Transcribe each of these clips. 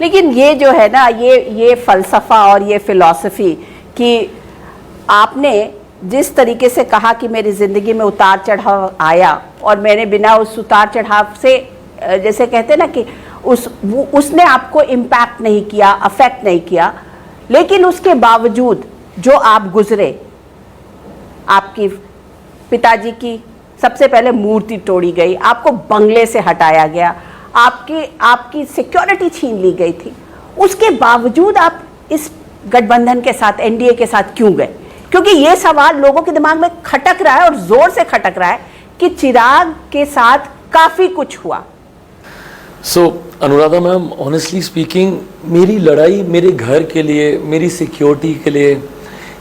लेकिन ये जो है ना, ये फ़लसफ़ा और ये फ़िलॉसफ़ी कि आपने जिस तरीके से कहा कि मेरी ज़िंदगी में उतार चढ़ाव आया और मैंने बिना उस उतार चढ़ाव से, जैसे कहते हैं ना कि उसने आपको इम्पैक्ट नहीं किया, अफेक्ट नहीं किया, लेकिन उसके बावजूद जो आप गुजरे, आपकी पिताजी की सबसे पहले मूर्ति तोड़ी गई, आपको बंगले से हटाया गया, आपकी सिक्योरिटी छीन ली गई थी, उसके बावजूद आप इस गठबंधन के साथ, एनडीए के साथ क्यों गए? क्योंकि ये सवाल लोगों के दिमाग में खटक रहा है और जोर से खटक रहा है कि चिराग के साथ काफी कुछ हुआ। अनुराधा मैम, ऑनेस्टली स्पीकिंग, मेरी लड़ाई मेरे घर के लिए, मेरी सिक्योरिटी के लिए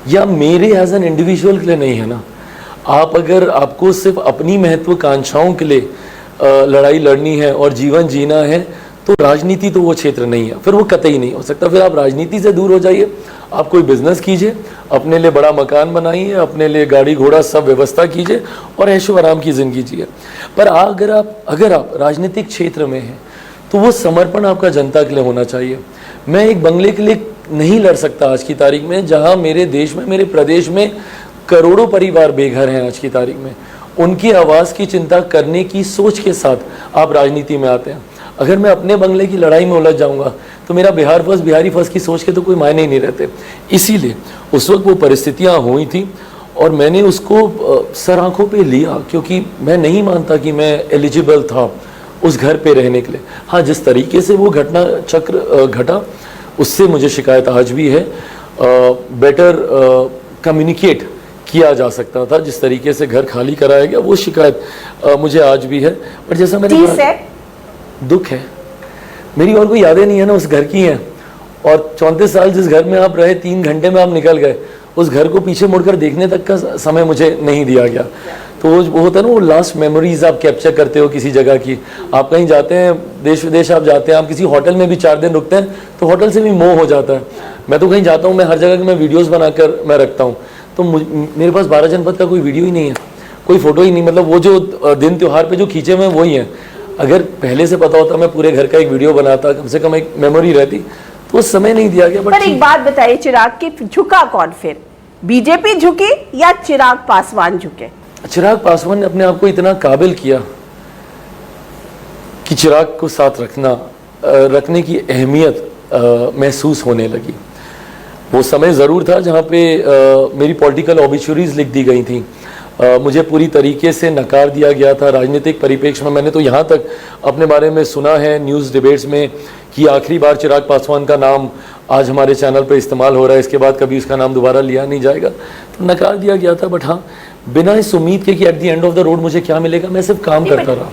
या मेरे एज एन इंडिविजुअल के लिए नहीं है ना। अगर आपको सिर्फ अपनी महत्वाकांक्षाओं के लिए लड़ाई लड़नी है और जीवन जीना है तो राजनीति तो वो क्षेत्र नहीं है, फिर वो कतई नहीं हो सकता। फिर आप राजनीति से दूर हो जाइए, आप कोई बिजनेस कीजिए, अपने लिए बड़ा मकान बनाइए, अपने लिए गाड़ी घोड़ा सब व्यवस्था कीजिए और ऐशो आराम की ज़िंदगी जिए। पर अगर आप राजनीतिक क्षेत्र में हैं तो वो समर्पण आपका जनता के लिए होना चाहिए। मैं एक बंगले के लिए नहीं लड़ सकता आज की तारीख में, जहाँ मेरे देश में, मेरे प्रदेश में करोड़ों परिवार बेघर हैं आज की तारीख में। उनकी आवाज़ की चिंता करने की सोच के साथ आप राजनीति में आते हैं। अगर मैं अपने बंगले की लड़ाई में उलझ जाऊंगा तो मेरा बिहार फर्स्ट, बिहारी फर्स्ट की सोच के तो कोई मायने ही नहीं रहते। इसीलिए उस वक्त वो परिस्थितियाँ हुई थी और मैंने उसको सर आंखों पे लिया, क्योंकि मैं नहीं मानता कि मैं एलिजिबल था उस घर पे रहने के लिए। हाँ, जिस तरीके से वो घटना चक्र घटा उससे मुझे शिकायत आज भी है। बेटर कम्युनिकेट किया जा सकता था, जिस तरीके से घर खाली कराया गया वो शिकायत मुझे आज भी है। पर जैसा मैंने कहा, दुख है, मेरी और कोई यादें नहीं है ना, उस घर की हैं। और 34 साल जिस घर में आप रहे, 3 घंटे में आप निकल गए, उस घर को पीछे मुड़कर देखने तक का समय मुझे नहीं दिया गया। तो वो होता है ना, वो लास्ट मेमोरीज आप कैप्चर करते हो किसी जगह की। आप कहीं जाते हैं, देश विदेश आप जाते हैं, आप किसी होटल में भी 4 दिन रुकते हैं तो होटल से भी मोह हो जाता है। मैं तो कहीं जाता हूँ, मैं हर जगह की मैं वीडियोज़ बनाकर मैं रखता हूँ, तो मेरे पास 12 जनपद का कोई वीडियो ही नहीं है, कोई फोटो ही नहीं। मतलब वो जो दिन त्यौहार पे जो खींचे हुए वही हैं। अगर पहले से पता होता मैं पूरे घर का एक वीडियो बनाता, कम से कम एक मेमोरी रहती, तो वो समय नहीं दिया गया। पर एक बात बताइए, चिराग की झुका कौन फिर? बीजेपी झुकी या चिराग पासवान झुके? चिराग पासवान ने अपने आप को इतना काबिल किया कि चिराग को साथ रखने की अहमियत महसूस होने लगी। वो समय ज़रूर था जहाँ पे मेरी पॉलिटिकल ऑबिचुरीज लिख दी गई थी, मुझे पूरी तरीके से नकार दिया गया था राजनीतिक परिप्रेक्ष्य में। मैंने तो यहाँ तक अपने बारे में सुना है न्यूज़ डिबेट्स में कि आखिरी बार चिराग पासवान का नाम आज हमारे चैनल पर इस्तेमाल हो रहा है, इसके बाद कभी उसका नाम दोबारा लिया नहीं जाएगा, तो नकार दिया गया था। बट हाँ, बिना इस उम्मीद के कि at the end of the road मुझे क्या मिलेगा, मैं सिर्फ काम करता रहा।